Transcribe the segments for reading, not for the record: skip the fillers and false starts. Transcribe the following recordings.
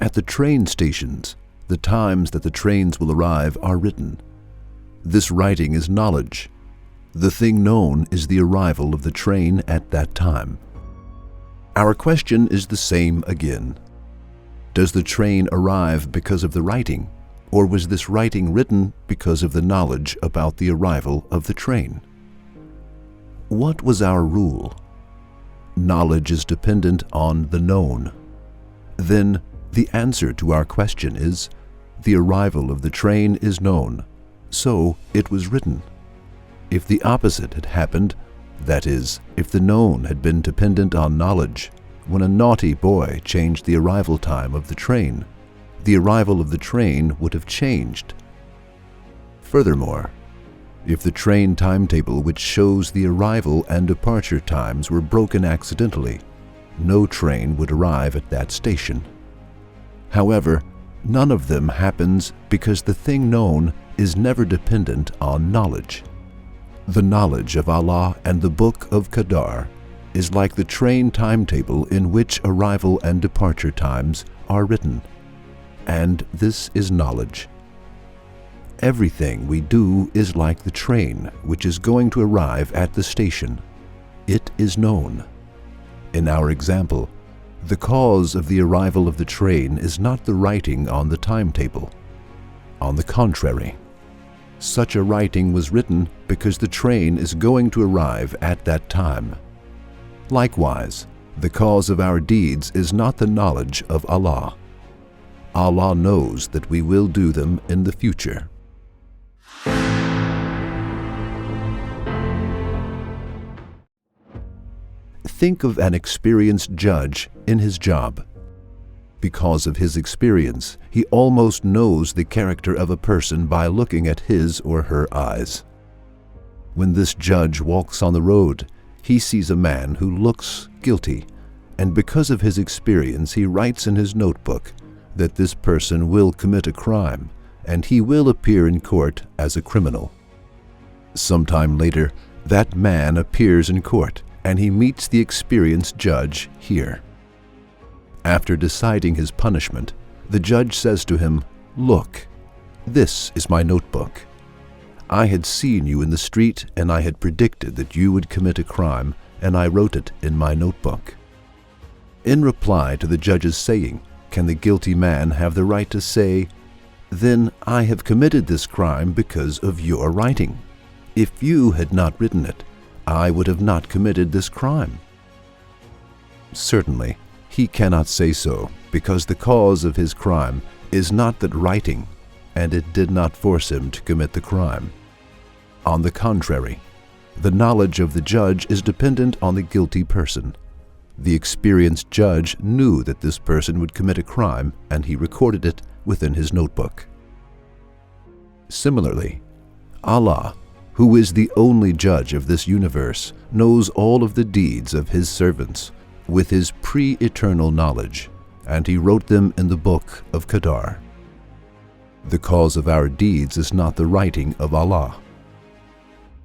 At the train stations, the times that the trains will arrive are written. This writing is knowledge. The thing known is the arrival of the train at that time. Our question is the same again. Does the train arrive because of the writing, or was this writing written because of the knowledge about the arrival of the train? What was our rule? Knowledge is dependent on the known. Then the answer to our question is, the arrival of the train is known, so it was written. If the opposite had happened, that is, if the known had been dependent on knowledge, when a naughty boy changed the arrival time of the train, the arrival of the train would have changed. Furthermore, if the train timetable which shows the arrival and departure times were broken accidentally, no train would arrive at that station. However, none of them happens because the thing known is never dependent on knowledge. The knowledge of Allah and the book of Qadar is like the train timetable in which arrival and departure times are written, and this is knowledge. Everything we do is like the train which is going to arrive at the station. It is known. In our example, the cause of the arrival of the train is not the writing on the timetable. On the contrary, such a writing was written because the train is going to arrive at that time. Likewise, the cause of our deeds is not the knowledge of Allah. Allah knows that we will do them in the future. Think of an experienced judge in his job. Because of his experience, he almost knows the character of a person by looking at his or her eyes. When this judge walks on the road, he sees a man who looks guilty, and because of his experience, he writes in his notebook that this person will commit a crime, and he will appear in court as a criminal. Sometime later, that man appears in court, and he meets the experienced judge here. After deciding his punishment, the judge says to him, "Look, this is my notebook. I had seen you in the street and I had predicted that you would commit a crime, and I wrote it in my notebook." In reply to the judge's saying, can the guilty man have the right to say, "Then I have committed this crime because of your writing. If you had not written it, I would have not committed this crime"? Certainly, he cannot say so, because the cause of his crime is not that writing, and it did not force him to commit the crime. On the contrary, the knowledge of the judge is dependent on the guilty person. The experienced judge knew that this person would commit a crime, and he recorded it within his notebook. Similarly, Allah, who is the only judge of this universe, knows all of the deeds of his servants with his pre-eternal knowledge, and he wrote them in the book of Qadar. The cause of our deeds is not the writing of Allah.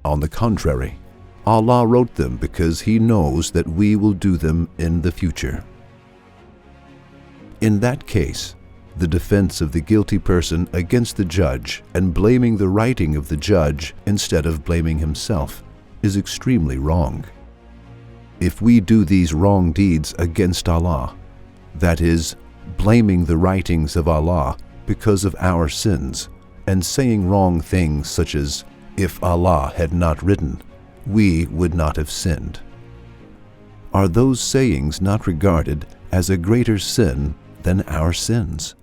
On the contrary, Allah wrote them because He knows that we will do them in the future. In that case, the defense of the guilty person against the judge and blaming the writing of the judge instead of blaming himself is extremely wrong. If we do these wrong deeds against Allah, that is, blaming the writings of Allah because of our sins and saying wrong things such as, "If Allah had not written, we would not have sinned," are those sayings not regarded as a greater sin than our sins?